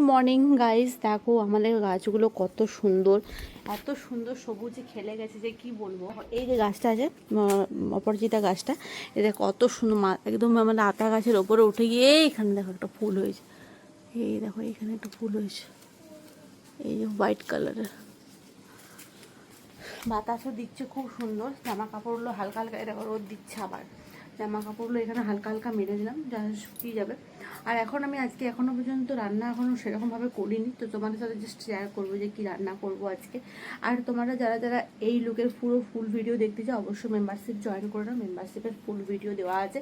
Morning guys, দেখো আমাদের গাছগুলো কত সুন্দর, এত সুন্দর সবুজে খেলে গেছে যে কি বলবো। এই যে গাছটা আছে অপরাজিতা গাছটা, এটা কত সুন্দর একদম আমাদের আতা গাছের ওপরে উঠে গিয়ে এখানে দেখো একটা ফুল হয়েছে। এই দেখো এখানে একটা ফুল হয়েছে, এই যে হোয়াইট কালারের। বাতাসও দিচ্ছে খুব সুন্দর, জামা কাপড়গুলো হালকা হালকা দেখো রোদ দিচ্ছে, আবার জামা কাপড়গুলো এখানে হালকা হালকা মেরে দিলাম, যা শুকিয়ে যাবে। আর এখন আমি আজকে এখনও পর্যন্ত রান্না এখনও সেরকমভাবে করিনি, তো তোমাদের সাথে জাস্ট শেয়ার করবো যে কী রান্না করব আজকে। আর তোমরা যারা যারা এই লুকের পুরো ফুল ভিডিও দেখতে চাও অবশ্যই মেম্বারশিপ জয়েন করে নাও, মেম্বারশিপের ফুল ভিডিও দেওয়া আছে।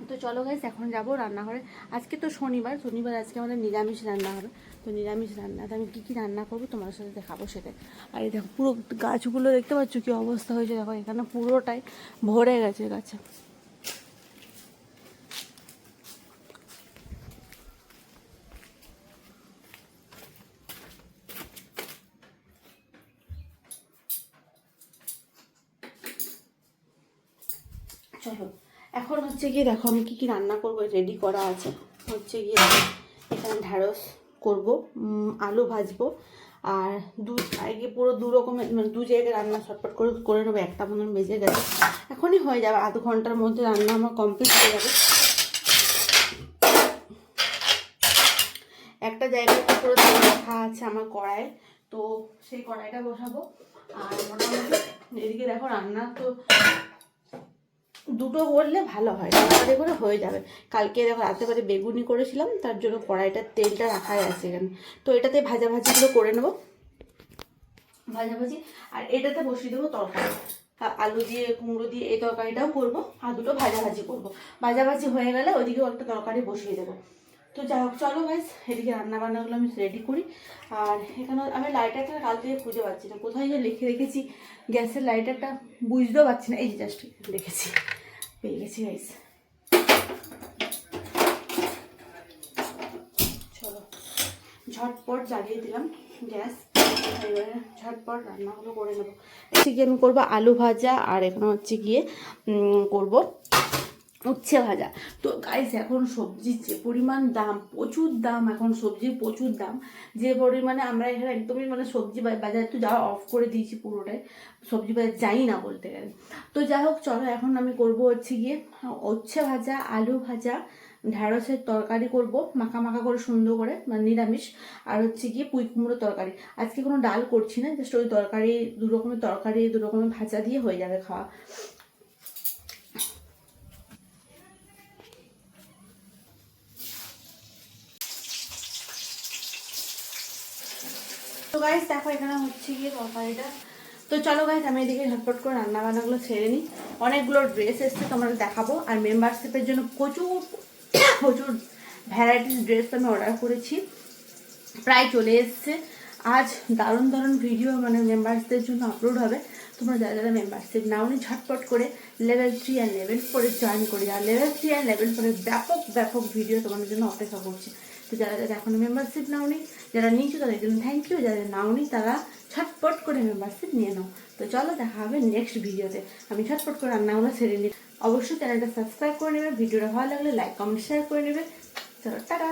তো চলো গাইস, এখন যাবো রান্নাঘরে। আজকে তো শনিবার আজকে আমাদের নিরামিষ রান্না হবে। তো নিরামিষ রান্নাতে আমি কী কী রান্না করবো তোমার সাথে দেখাবো সেটাই। আর এই দেখো পুরো গাছগুলো দেখতে পাচ্ছ কী অবস্থা হয়েছে, দেখো এখানে পুরোটাই ভরে গেছে গাছে। চলো এখন হচ্ছে গিয়ে দেখো আমি কী কী রান্না করবো, রেডি করা আছে। হচ্ছে গিয়ে এখানে ঢ্যাঁড়স করবো, আলু ভাজবো, আর আগে পুরো দু রকমের মানে দু জায়গায় রান্না ছটপট করে নেবো। একটা মতন বেজে গেছে, এখনই হয়ে যাবে, আধ ঘন্টার মধ্যে রান্না আমার কমপ্লিট হয়ে যাবে। একটা জায়গায় পুরো তেল রাখা আছে আমার কড়াই, তো সেই কড়াইটা বসাবো। আর মোটামুটি এদিকে দেখো রান্না তো দুটো করলে ভালো হয়, তাড়াতাড়ি করে হয়ে যাবে। কালকে দেখো রাতে করে বেগুনি করেছিলাম, তার জন্য কড়াইটার তেলটা রাখাই আছে এখানে। তো এটাতে ভাজাভাজিগুলো করে নেবো, ভাজাভাজি। আর এটাতে বসিয়ে দেবো তরকারি, আলু দিয়ে কুমড়ো দিয়ে এই তরকারিটাও করবো, আর দুটো ভাজাভাজি করবো। ভাজাভাজি হয়ে গেলে ওইদিকেও একটা তরকারি বসিয়ে দেবো। তো যাই হোক চলো গাইস, এদিকে রান্নাবান্নাগুলো আমি রেডি করি। আর এখানে আমি লাইটারটা কাল থেকে খুঁজে পাচ্ছি না, কোথায় যে লিখে রেখেছি গ্যাসের লাইটারটা, বুঝতেও পারছি না। এই যে জাস্ট রেখেছি, পেয়ে গেছি গাইস। চলো ঝটপট জ্বালিয়ে দিলাম গ্যাস, এবারে ঝটপট রান্নাগুলো করে নেবো। হচ্ছে গিয়ে আমি করবো আলু ভাজা, আর এখানে হচ্ছে গিয়ে করবো উচ্ছে ভাজা। তো গাইস এখন সবজির যে পরিমাণ দাম, প্রচুর দাম, এখন সবজির প্রচুর দাম। যে পরিমাণে আমরা এখানে একদমই মানে সবজি বাজার তো যাওয়া অফ করে দিয়েছি, পুরোটাই সবজি বাজার যাই না বলতে গেলে। তো যাই হোক চলো, এখন আমি করব হচ্ছে গিয়ে উচ্ছে ভাজা, আলু ভাজা, ঢ্যাঁড়সের তরকারি করব মাখা মাখা করে সুন্দর করে, মানে নিরামিষ। আর হচ্ছে গিয়ে পুঁই কুমড়োর তরকারি। আজকে কোনো ডাল করছি না, জাস্ট ওই তরকারি দু রকমের ভাজা দিয়ে হয়ে যাবে খাওয়া। তো গাইস দেখো এখানে হচ্ছে গিয়ে তরকারিটা। তো চলো গাইস, আমি এদিকে ঝটপট করে রান্নাবান্নাগুলো ছেড়ে নিই। অনেকগুলো ড্রেস এসছে তোমাদের দেখাবো, আর মেম্বারশিপের জন্য প্রচুর প্রচুর ভ্যারাইটিস ড্রেস আমি অর্ডার করেছি, প্রায় চলে এসছে। আজ দারুণ দারুণ ভিডিও মানে মেম্বারসদের জন্য আপলোড হবে। তোমরা যারা যারা মেম্বারশিপ নাওনি ঝটপট করে লেভেল 3 আর লেভেল 4 জয়েন করি। আর লেভেল 3 আর লেভেল 4 ব্যাপক ব্যাপক ভিডিও তোমাদের জন্য অপেক্ষা করছে। তো যারা যারা এখনো মেম্বারশিপ নাওনি, যারা নিয়েছো তাদের জন্য থ্যাংক ইউ, যারা নাওনি তারা ঝটপট করে মেম্বারশিপ নিয়ে নাও। তো চলো দেখা হবে নেক্সট ভিডিওতে। আমি ঝটপট করে রান্নাগুলো ছেড়ে নিই। অবশ্যই চ্যানেলটা সাবস্ক্রাইব করে নেবে, ভিডিওটা ভালো লাগলে লাইক কমেন্ট শেয়ার করে নেবে। চলো টাটা।